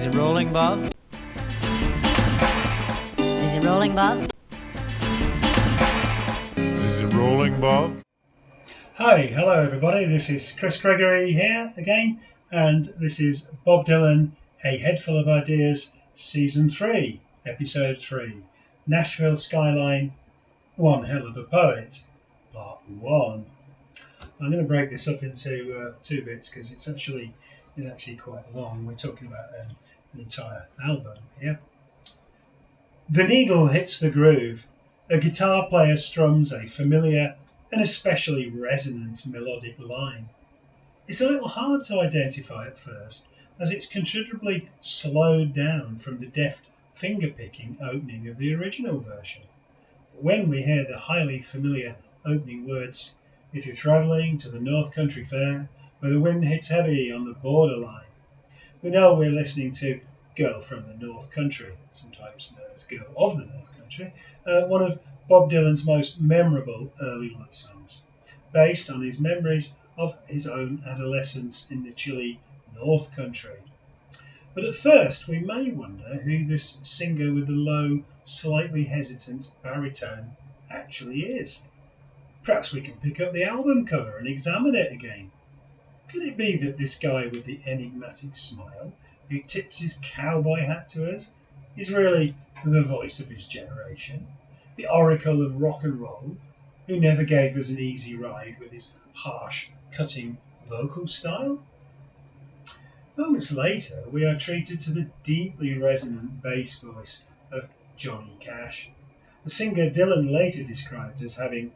it rolling, Bob? Is it rolling, Bob? Is it rolling, Bob? Hi, hello everybody, this is Chris Gregory here again, and this is Bob Dylan, A Head Full of Ideas, Season 3, Episode 3, Nashville Skyline, One Hell of a Poet, Part 1. I'm going to break this up into two bits because it's actually quite long. We're talking about an entire album here. The needle hits the groove. A guitar player strums a familiar and especially resonant melodic line. It's a little hard to identify at first, as it's considerably slowed down from the deft finger-picking opening of the original version. But when we hear the highly familiar opening words, "If you're travelling to the North Country Fair, where the wind hits heavy on the borderline," we know we're listening to Girl from the North Country, sometimes known as Girl of the North Country, one of Bob Dylan's most memorable early love songs, based on his memories of his own adolescence in the chilly North Country. But at first we may wonder who this singer with the low, slightly hesitant baritone actually is. Perhaps we can pick up the album cover and examine it again. Could it be that this guy with the enigmatic smile, who tips his cowboy hat to us, is really the voice of his generation? The oracle of rock and roll, who never gave us an easy ride with his harsh, cutting vocal style? Moments later, we are treated to the deeply resonant bass voice of Johnny Cash, the singer Dylan later described as having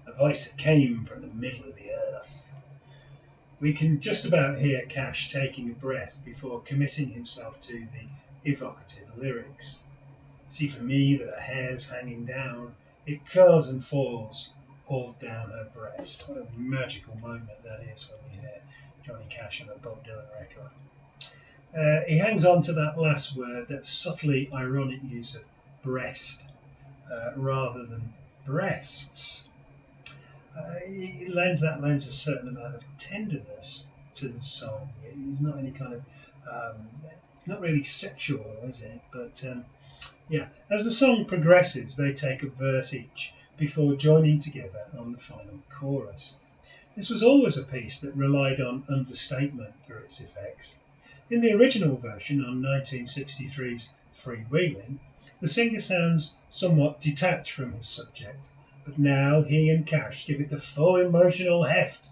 a voice that came from the middle of the earth. We can just about hear Cash taking a breath before committing himself to the evocative lyrics. "See for me that her hair's hanging down, it curls and falls all down her breast." What a magical moment that is when we hear Johnny Cash on a Bob Dylan record. He hangs on to that last word, that subtly ironic use of breast rather than breasts. It lends a certain amount of tenderness to the song. It's not any kind of, it's not really sexual, is it? But as the song progresses, they take a verse each before joining together on the final chorus. This was always a piece that relied on understatement for its effects. In the original version on 1963's Freewheeling, the singer sounds somewhat detached from his subject, but now he and Cash give it the full emotional heft.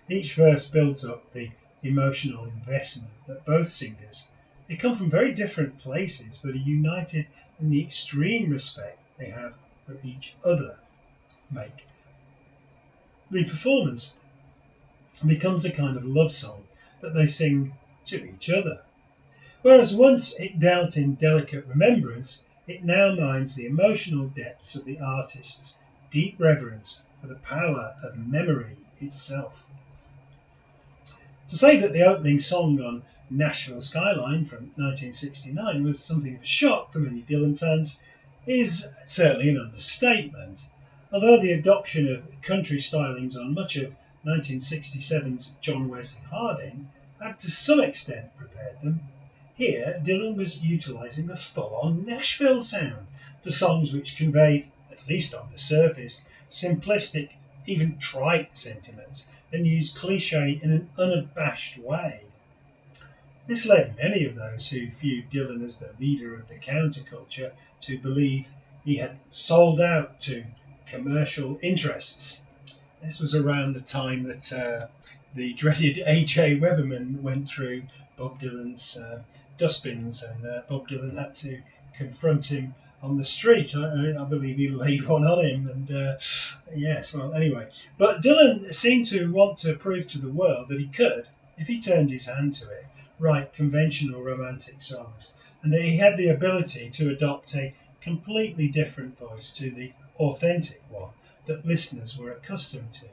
Each verse builds up the emotional investment that both singers, they come from very different places but are united in the extreme respect they have for each other, make. The performance becomes a kind of love song that they sing to each other. Whereas once it dealt in delicate remembrance, it now mines the emotional depths of the artist's deep reverence for the power of memory itself. To say that the opening song on Nashville Skyline from 1969 was something of a shock for many Dylan fans is certainly an understatement. Although the adoption of country stylings on much of 1967's John Wesley Harding had to some extent prepared them, here Dylan was utilising a full-on Nashville sound for songs which conveyed, at least on the surface, simplistic, even trite sentiments and used cliché in an unabashed way. This led many of those who viewed Dylan as the leader of the counterculture to believe he had sold out to commercial interests. This was around the time that the dreaded A.J. Weberman went through Bob Dylan's dustbins, and Bob Dylan had to confront him on the street. I believe he laid one on him, and anyway. But Dylan seemed to want to prove to the world that he could, if he turned his hand to it, write conventional romantic songs, and that he had the ability to adopt a completely different voice to the authentic one that listeners were accustomed to.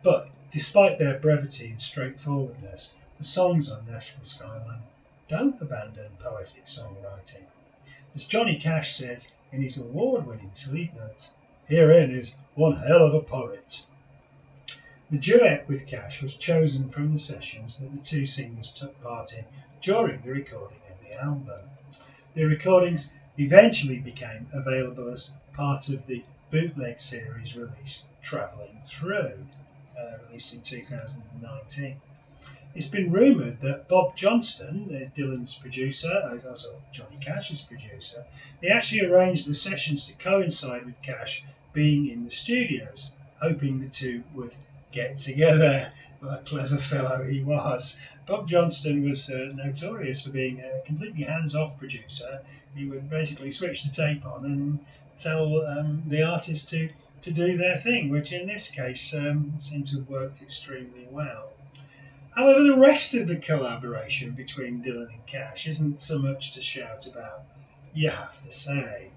But despite their brevity and straightforwardness, the songs on Nashville Skyline don't abandon poetic songwriting. As Johnny Cash says in his award-winning sleep notes, "Herein is one hell of a poet." The duet with Cash was chosen from the sessions that the two singers took part in during the recording of the album. The recordings eventually became available as part of the bootleg series release Travelling Through, released in 2019. It's been rumoured that Bob Johnston, Dylan's producer, is also Johnny Cash's producer, he actually arranged the sessions to coincide with Cash being in the studios, hoping the two would get together. What a clever fellow he was. Bob Johnston was notorious for being a completely hands-off producer. He would basically switch the tape on and tell the artist to do their thing, which in this case seemed to have worked extremely well. However, the rest of the collaboration between Dylan and Cash isn't so much to shout about, you have to say.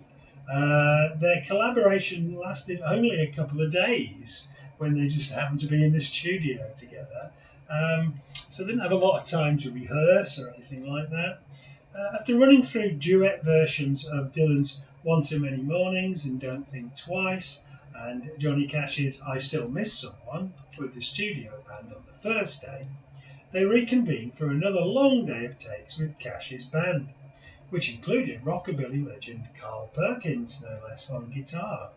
Their collaboration lasted only a couple of days when they just happened to be in the studio together. So they didn't have a lot of time to rehearse or anything like that. After running through duet versions of Dylan's One Too Many Mornings and Don't Think Twice, and Johnny Cash's I Still Miss Someone with the studio band on the first day, they reconvened for another long day of takes with Cash's band, which included rockabilly legend Carl Perkins, no less, on guitar.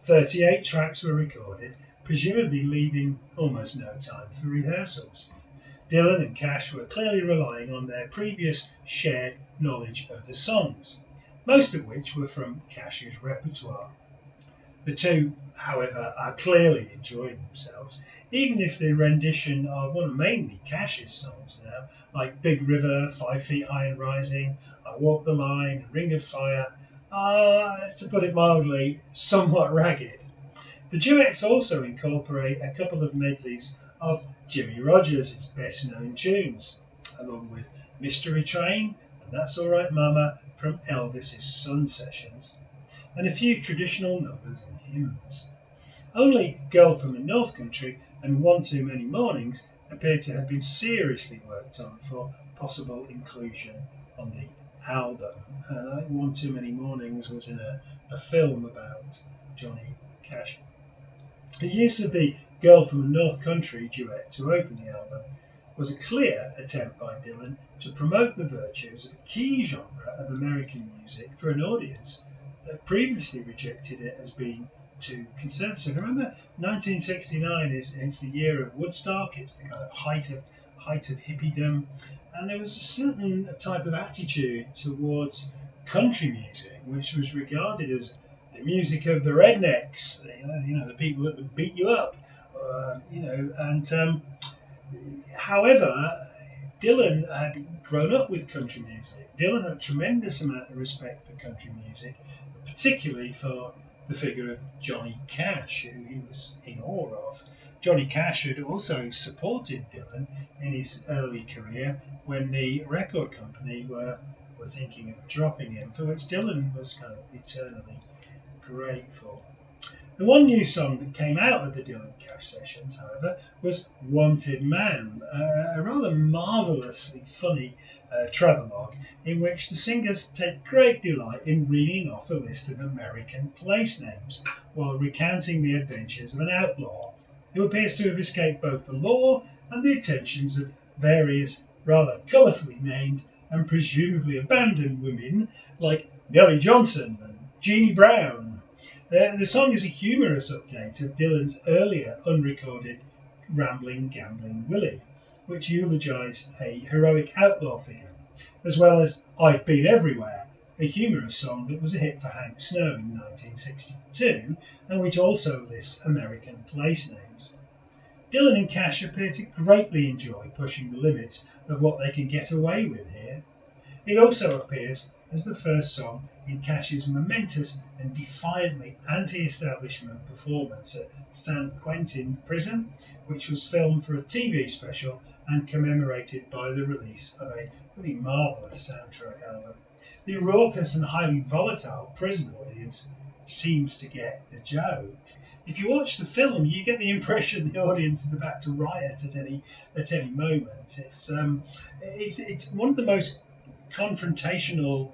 38 tracks were recorded, presumably leaving almost no time for rehearsals. Dylan and Cash were clearly relying on their previous shared knowledge of the songs, most of which were from Cash's repertoire. The two, however, are clearly enjoying themselves, even if the rendition of one of mainly Cash's songs now, like Big River, 5 Feet High and Rising, I Walk the Line, Ring of Fire, are, to put it mildly, somewhat ragged. The duets also incorporate a couple of medleys of Jimmy Rogers' best-known tunes, along with Mystery Train and That's Alright Mama from Elvis's Sun sessions, and a few traditional numbers and hymns. Only Girl from the North Country and One Too Many Mornings appear to have been seriously worked on for possible inclusion on the album. One Too Many Mornings was in a film about Johnny Cash. The use of the Girl from the North Country duet to open the album was a clear attempt by Dylan to promote the virtues of a key genre of American music for an audience that previously rejected it as being too conservative. Remember, 1969 is the year of Woodstock. It's the kind of height of hippiedom, and there was a certain type of attitude towards country music, which was regarded as the music of the rednecks, the people that would beat you up, however, Dylan had grown up with country music. Dylan had a tremendous amount of respect for country music, particularly for the figure of Johnny Cash, who he was in awe of. Johnny Cash had also supported Dylan in his early career when the record company were thinking of dropping him, for which Dylan was kind of eternally grateful. The one new song that came out of the Dylan Cash sessions, however, was Wanted Man, a rather marvellously funny travelogue in which the singers take great delight in reading off a list of American place names while recounting the adventures of an outlaw who appears to have escaped both the law and the attentions of various rather colourfully named and presumably abandoned women like Nellie Johnson and Jeannie Brown. The song is a humorous update of Dylan's earlier unrecorded Rambling Gambling Willie, which eulogised a heroic outlaw figure, as well as I've Been Everywhere, a humorous song that was a hit for Hank Snow in 1962 and which also lists American place names. Dylan and Cash appear to greatly enjoy pushing the limits of what they can get away with here. It also appears as the first song in Cash's momentous and defiantly anti-establishment performance at San Quentin Prison, which was filmed for a TV special and commemorated by the release of a really marvellous soundtrack album. The raucous and highly volatile prison audience seems to get the joke. If you watch the film, you get the impression the audience is about to riot at any moment. It's one of the most confrontational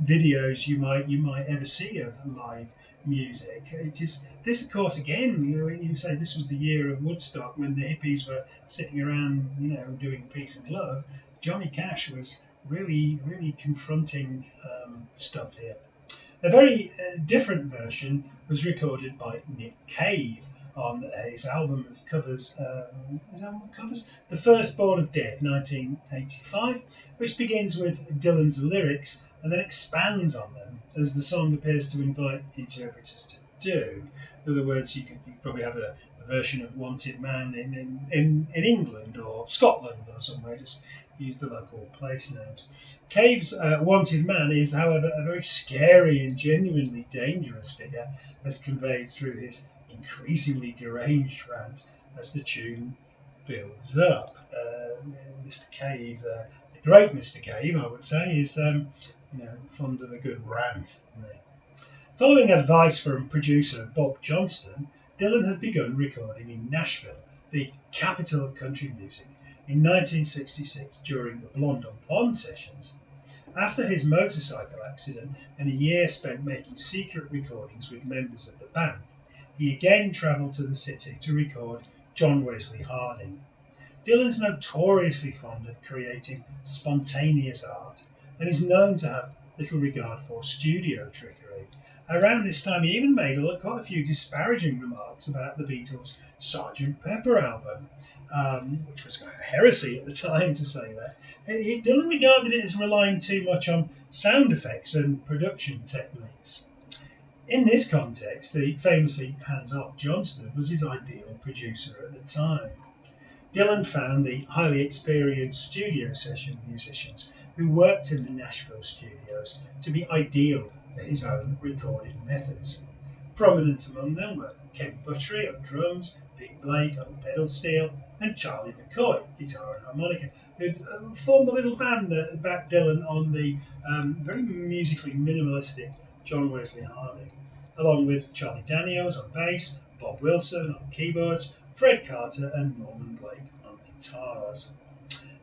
videos you might ever see of live music. It is this, of course, again. You say this was the year of Woodstock when the hippies were sitting around, doing peace and love. Johnny Cash was really confronting stuff here. A very different version was recorded by Nick Cave on his album of covers, The Firstborn of Dead, 1985, which begins with Dylan's lyrics and then expands on them as the song appears to invite interpreters to do. In other words, you probably have a version of Wanted Man in England or Scotland or somewhere, just use the local place names. Cave's Wanted Man is, however, a very scary and genuinely dangerous figure as conveyed through his increasingly deranged rant as the tune builds up. Mr. Cave, the great Mr. Cave, I would say, is fond of a good rant. Following advice from producer Bob Johnston, Dylan had begun recording in Nashville, the capital of country music, in 1966 during the Blonde on Blonde sessions. After his motorcycle accident and a year spent making secret recordings with members of the band, he again travelled to the city to record John Wesley Harding. Dylan's notoriously fond of creating spontaneous art and is known to have little regard for studio trickery. Around this time, he even made quite a few disparaging remarks about the Beatles' Sgt. Pepper album, which was kind of heresy at the time to say that. Dylan regarded it as relying too much on sound effects and production techniques. In this context, the famously hands-off Johnston was his ideal producer at the time. Dylan found the highly experienced studio session musicians who worked in the Nashville studios to be ideal for his own recording methods. Prominent among them were Kenny Buttery on drums, Pete Blake on pedal steel, and Charlie McCoy, guitar and harmonica, who formed a little band that backed Dylan on the very musically minimalistic John Wesley Harding, along with Charlie Daniels on bass, Bob Wilson on keyboards, Fred Carter and Norman Blake on guitars.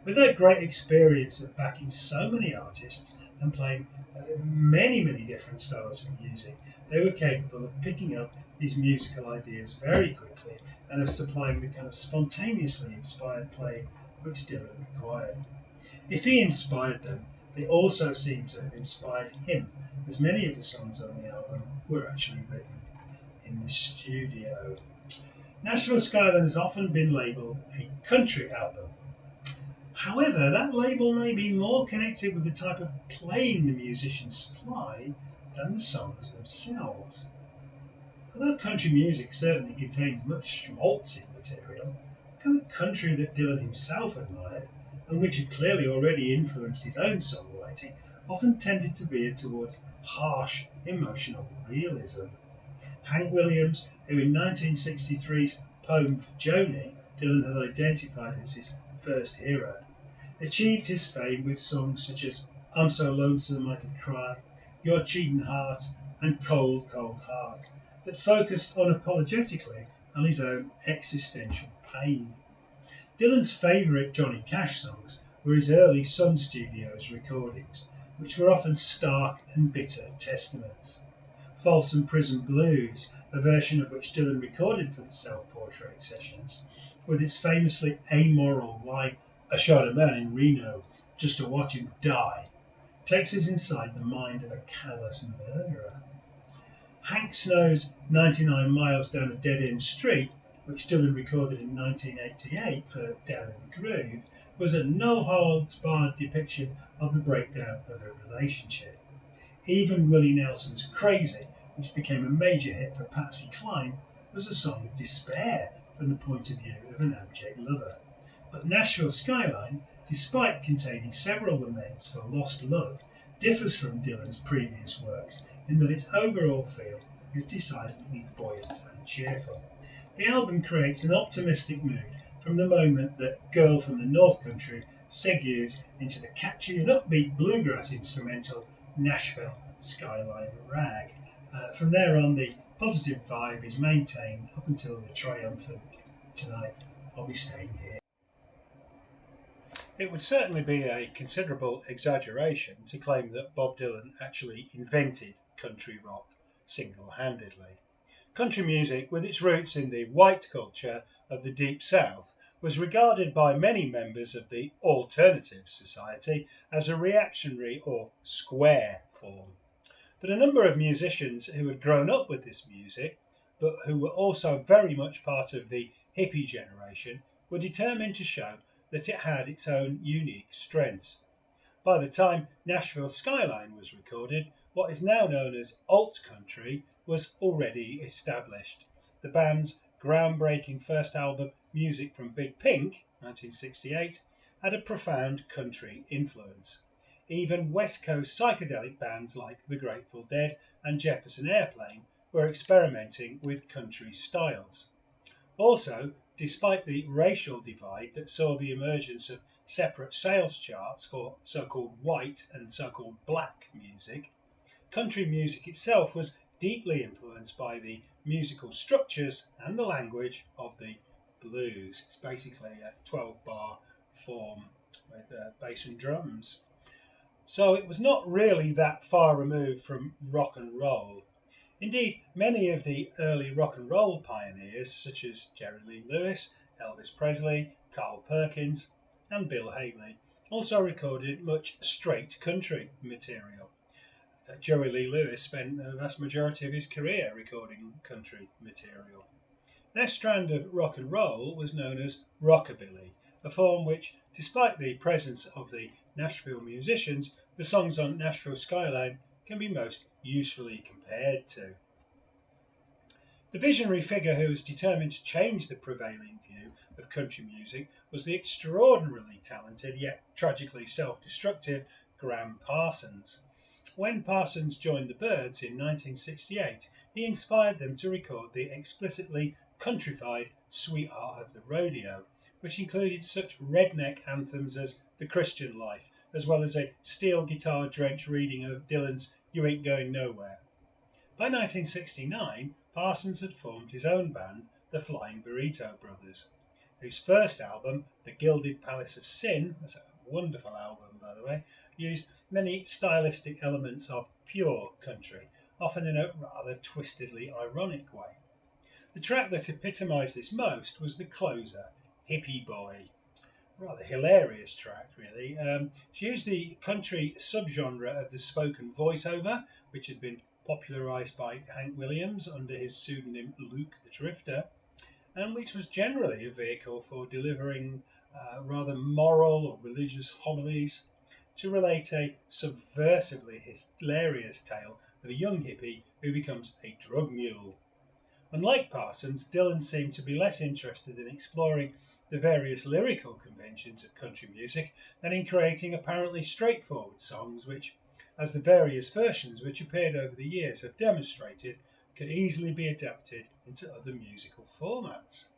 With their great experience of backing so many artists and playing many different styles of music, they were capable of picking up these musical ideas very quickly and of supplying the kind of spontaneously inspired playing which Dylan required. If he inspired them, they also seem to have inspired him, as many of the songs on the album were actually written in the studio. Nashville Skyline has often been labelled a country album. However, that label may be more connected with the type of playing the musicians supply than the songs themselves. Although country music certainly contains much schmaltzy material, the kind of country that Dylan himself admired, and which had clearly already influenced his own songwriting, often tended to veer towards harsh, emotional realism. Hank Williams, who in 1963's poem for Joni, Dylan had identified as his first hero, achieved his fame with songs such as I'm So Lonesome I Could Cry, Your Cheating Heart, and Cold, Cold Heart, that focused unapologetically on his own existential pain. Dylan's favourite Johnny Cash songs were his early Sun Studios recordings, which were often stark and bitter testaments. Folsom Prison Blues, a version of which Dylan recorded for the Self-Portrait sessions, with its famously amoral line, I shot a man in Reno just to watch him die, takes us inside the mind of a callous murderer. Hank Snow's 99 Miles Down a Dead-End Street, which Dylan recorded in 1988 for Down in the Groove, was a no-holds-barred depiction of the breakdown of a relationship. Even Willie Nelson's Crazy, which became a major hit for Patsy Cline, was a song of despair from the point of view of an abject lover. But Nashville Skyline, despite containing several laments for lost love, differs from Dylan's previous works in that its overall feel is decidedly buoyant and cheerful. The album creates an optimistic mood from the moment that Girl from the North Country segues into the catchy and upbeat bluegrass instrumental Nashville Skyline Rag. From there on, the positive vibe is maintained up until the triumphant Tonight I'll Be Staying Here. It would certainly be a considerable exaggeration to claim that Bob Dylan actually invented country rock single-handedly. Country music, with its roots in the white culture of the Deep South, was regarded by many members of the Alternative Society as a reactionary or square form. But a number of musicians who had grown up with this music, but who were also very much part of the hippie generation, were determined to show that it had its own unique strengths. By the time Nashville Skyline was recorded, what is now known as alt country was already established. The band's groundbreaking first album, Music from Big Pink, 1968, had a profound country influence. Even West Coast psychedelic bands like the Grateful Dead and Jefferson Airplane were experimenting with country styles. Also, despite the racial divide that saw the emergence of separate sales charts for so-called white and so-called black music, country music itself was deeply influenced by the musical structures and the language of the blues. It's basically a 12-bar form with bass and drums. So it was not really that far removed from rock and roll. Indeed, many of the early rock and roll pioneers, such as Jerry Lee Lewis, Elvis Presley, Carl Perkins, and Bill Haley, also recorded much straight country material. Jerry Lee Lewis spent the vast majority of his career recording country material. Their strand of rock and roll was known as rockabilly, a form which, despite the presence of the Nashville musicians, the songs on Nashville Skyline can be most usefully compared to. The visionary figure who was determined to change the prevailing view of country music was the extraordinarily talented yet tragically self-destructive Gram Parsons. When Parsons joined the Byrds in 1968, he inspired them to record the explicitly countrified Sweetheart of the Rodeo, which included such redneck anthems as The Christian Life, as well as a steel guitar-drenched reading of Dylan's You Ain't Going Nowhere. By 1969, Parsons had formed his own band, the Flying Burrito Brothers, whose first album, The Gilded Palace of Sin, that's a wonderful album by the way, used many stylistic elements of pure country, often in a rather twistedly ironic way. The track that epitomised this most was the closer, Hippie Boy. Rather hilarious track, really. She used the country subgenre of the spoken voiceover, which had been popularised by Hank Williams under his pseudonym Luke the Drifter, and which was generally a vehicle for delivering rather moral or religious homilies to relate a subversively hilarious tale of a young hippie who becomes a drug mule. Unlike Parsons, Dylan seemed to be less interested in exploring the various lyrical conventions of country music than in creating apparently straightforward songs which, as the various versions which appeared over the years have demonstrated, could easily be adapted into other musical formats.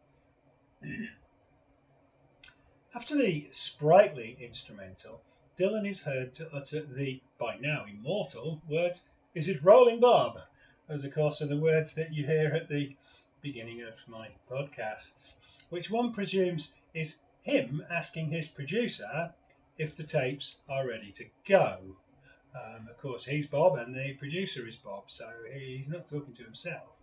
After the sprightly instrumental, Dylan is heard to utter the, by now immortal, words, "Is it rolling, Bob?" Those, of course, are the words that you hear at the beginning of my podcasts, which one presumes is him asking his producer if the tapes are ready to go. Of course, he's Bob and the producer is Bob, so he's not talking to himself.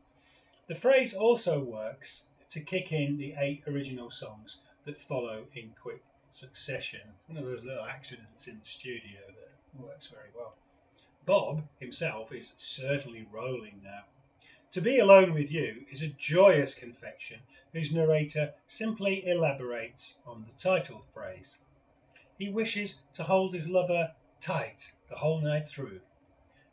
The phrase also works to kick in the 8 original songs that follow in quick succession. One of those little accidents in the studio that works very well. Bob himself is certainly rolling now. To Be Alone With You is a joyous confection whose narrator simply elaborates on the title phrase. He wishes to hold his lover tight the whole night through.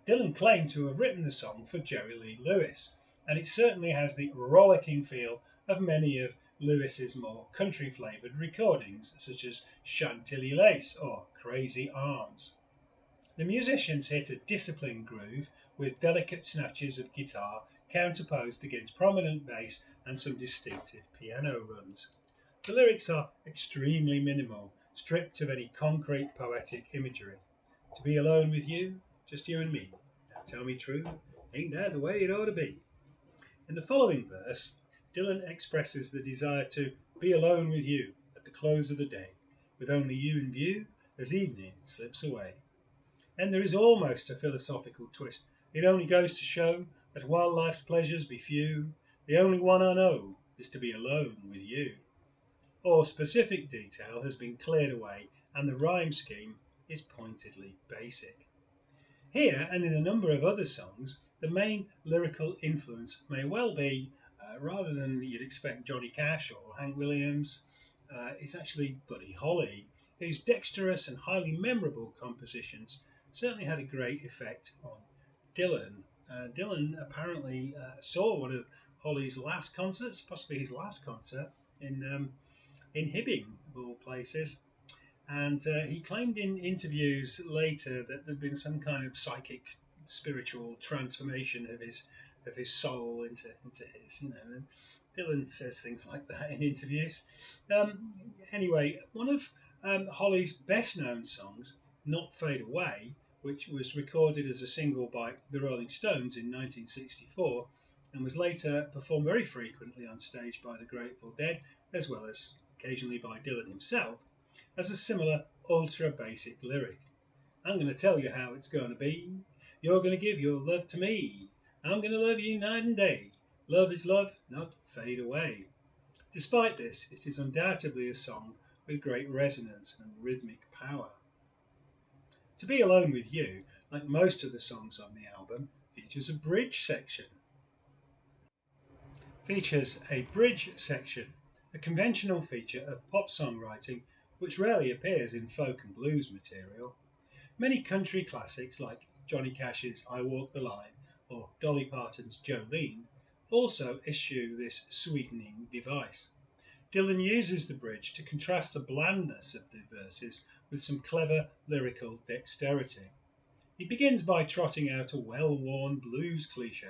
Dylan claimed to have written the song for Jerry Lee Lewis, and it certainly has the rollicking feel of many of Lewis's more country-flavoured recordings, such as Chantilly Lace or Crazy Arms. The musicians hit a disciplined groove with delicate snatches of guitar counterposed against prominent bass and some distinctive piano runs. The lyrics are extremely minimal, stripped of any concrete poetic imagery. To be alone with you, just you and me. Now tell me true, ain't that the way it ought to be? In the following verse, Dylan expresses the desire to be alone with you at the close of the day, with only you in view as evening slips away. And there is almost a philosophical twist. It only goes to show Let wildlife's pleasures be few. The only one I know is to be alone with you. All specific detail has been cleared away and the rhyme scheme is pointedly basic. Here and in a number of other songs, the main lyrical influence may well be, rather than you'd expect Johnny Cash or Hank Williams, it's actually Buddy Holly, whose dexterous and highly memorable compositions certainly had a great effect on Dylan. Dylan apparently saw one of Holly's last concerts, possibly his last concert, in Hibbing, of all places. And he claimed in interviews later that there'd been some kind of psychic, spiritual transformation of his soul into his. And Dylan says things like that in interviews. Anyway, one of Holly's best known songs, "Not Fade Away," which was recorded as a single by the Rolling Stones in 1964 and was later performed very frequently on stage by the Grateful Dead, as well as occasionally by Dylan himself, as a similar ultra basic lyric. I'm going to tell you how it's going to be. You're going to give your love to me. I'm going to love you night and day. Love is love, not fade away. Despite this, it is undoubtedly a song with great resonance and rhythmic power. To Be Alone With You, like most of the songs on the album, features a bridge section. A conventional feature of pop songwriting which rarely appears in folk and blues material. Many country classics like Johnny Cash's I Walk the Line or Dolly Parton's Jolene also eschew this sweetening device. Dylan uses the bridge to contrast the blandness of the verses with some clever lyrical dexterity. He begins by trotting out a well-worn blues cliche.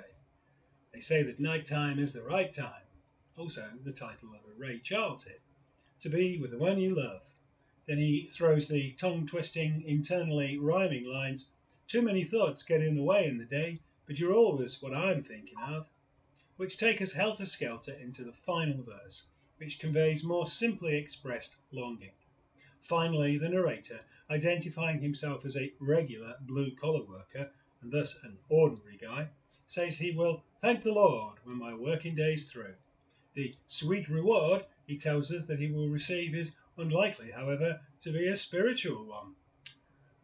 They say that night time is the right time, also the title of a Ray Charles hit, to be with the one you love. Then he throws the tongue-twisting, internally rhyming lines, too many thoughts get in the way in the day, but you're always what I'm thinking of, which take us helter-skelter into the final verse, which conveys more simply expressed longing. Finally, the narrator, identifying himself as a regular blue-collar worker, and thus an ordinary guy, says he will thank the Lord when my working day's through. The sweet reward he tells us that he will receive is unlikely, however, to be a spiritual one.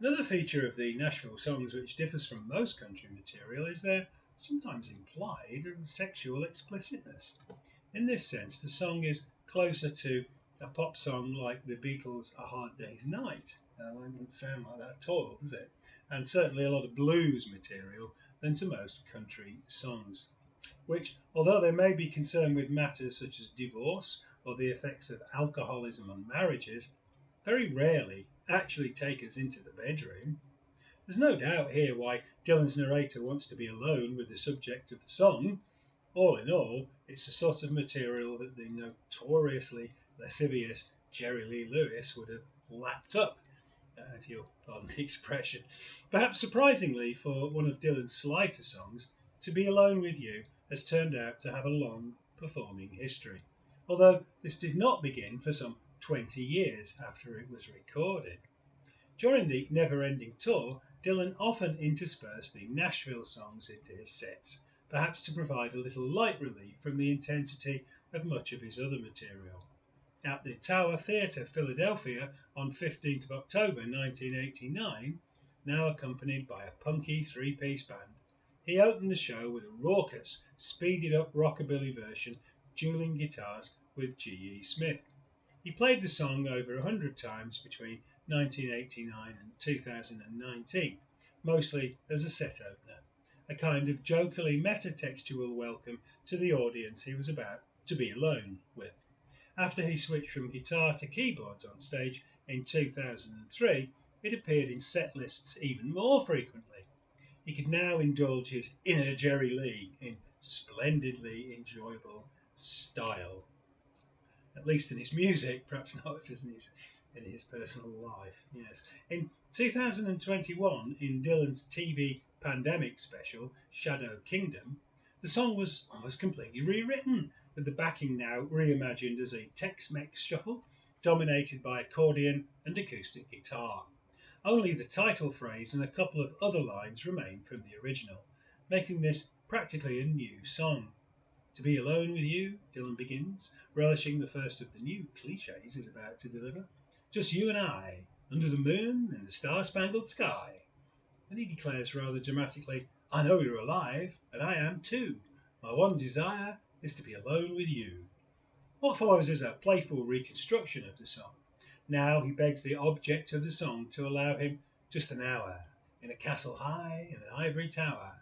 Another feature of the Nashville songs which differs from most country material is their sometimes implied sexual explicitness. In this sense, the song is closer to a pop song like the Beatles' A Hard Day's Night. It doesn't sound like that at all, does it? And certainly a lot of blues material than to most country songs, which, although they may be concerned with matters such as divorce or the effects of alcoholism on marriages, very rarely actually take us into the bedroom. There's no doubt here why Dylan's narrator wants to be alone with the subject of the song. All in all, it's the sort of material that the notoriously lascivious Jerry Lee Lewis would have lapped up, if you'll pardon the expression. Perhaps surprisingly for one of Dylan's slighter songs, To Be Alone With You has turned out to have a long performing history, although this did not begin for some 20 years after it was recorded. During the never-ending tour, Dylan often interspersed the Nashville songs into his sets, perhaps to provide a little light relief from the intensity of much of his other material. At the Tower Theatre, Philadelphia, on 15th of October 1989, now accompanied by a punky three-piece band, he opened the show with a raucous, speeded-up rockabilly version, dueling guitars with G.E. Smith. He played the song over 100 times between 1989 and 2019, mostly as a set opener, a kind of jokily metatextual welcome to the audience he was about to be alone with. After he switched from guitar to keyboards on stage in 2003, it appeared in set lists even more frequently. He could now indulge his inner Jerry Lee in splendidly enjoyable style. At least in his music, perhaps not in his personal life. Yes. In 2021, in Dylan's TV pandemic special, Shadow Kingdom, the song was almost completely rewritten, with the backing now reimagined as a Tex-Mex shuffle, dominated by accordion and acoustic guitar. Only the title phrase and a couple of other lines remain from the original, making this practically a new song. To be alone with you, Dylan begins, relishing the first of the new cliches he's about to deliver. Just you and I, under the moon and the star-spangled sky. Then he declares rather dramatically, I know you're alive, and I am too. My one desire is to be alone with you. What follows is a playful reconstruction of the song. Now he begs the object of the song to allow him just an hour in a castle high in an ivory tower.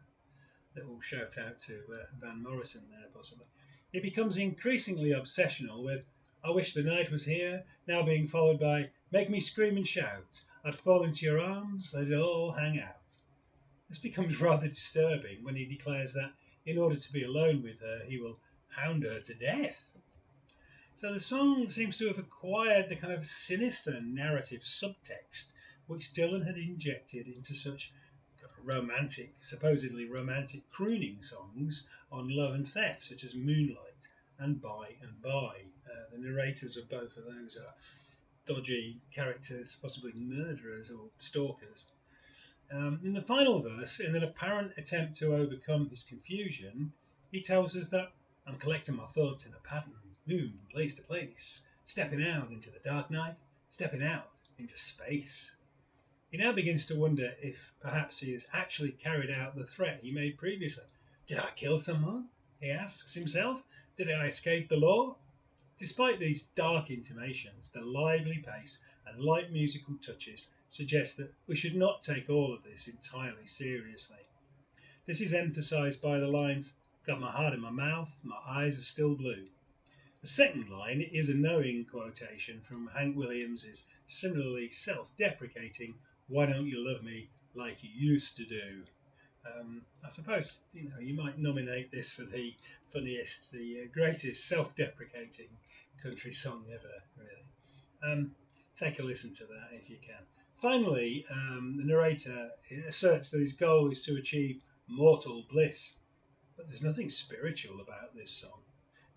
Little shout out to Van Morrison there, possibly. It becomes increasingly obsessional with I wish the night was here, now being followed by make me scream and shout. I'd fall into your arms, let it all hang out. This becomes rather disturbing when he declares that in order to be alone with her, he will hound her to death. So the song seems to have acquired the kind of sinister narrative subtext which Dylan had injected into such romantic, supposedly romantic crooning songs on love and theft, such as Moonlight and By and By. The narrators of both of those are dodgy characters, possibly murderers or stalkers. In the final verse, in an apparent attempt to overcome his confusion, he tells us that I'm collecting my thoughts in a pattern, moving from place to place, stepping out into the dark night, stepping out into space. He now begins to wonder if perhaps he has actually carried out the threat he made previously. Did I kill someone? He asks himself. Did I escape the law? Despite these dark intimations, the lively pace and light musical touches suggest that we should not take all of this entirely seriously. This is emphasised by the lines, got my heart in my mouth, my eyes are still blue. The second line is a knowing quotation from Hank Williams' similarly self-deprecating Why Don't You Love Me Like You Used to Do. I suppose you might nominate this for the funniest, the greatest self-deprecating country song ever, really. Take a listen to that if you can. Finally, the narrator asserts that his goal is to achieve mortal bliss, but there's nothing spiritual about this song.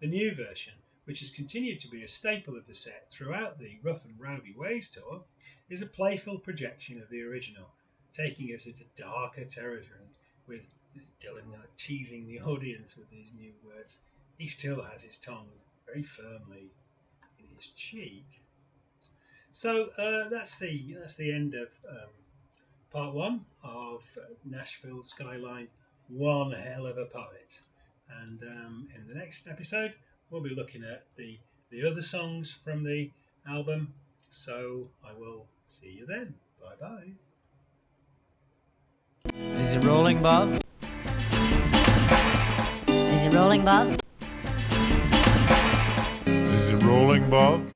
The new version, which has continued to be a staple of the set throughout the Rough and Rowdy Ways tour, is a playful projection of the original, taking us into darker territory with Dylan teasing the audience with these new words. He still has his tongue very firmly in his cheek. So that's the end of part one of Nashville Skyline, One Hell of a Poet. And in the next episode, we'll be looking at the other songs from the album. So I will see you then. Bye bye. Is it rolling, Bob? Is it rolling, Bob? Is it rolling, Bob?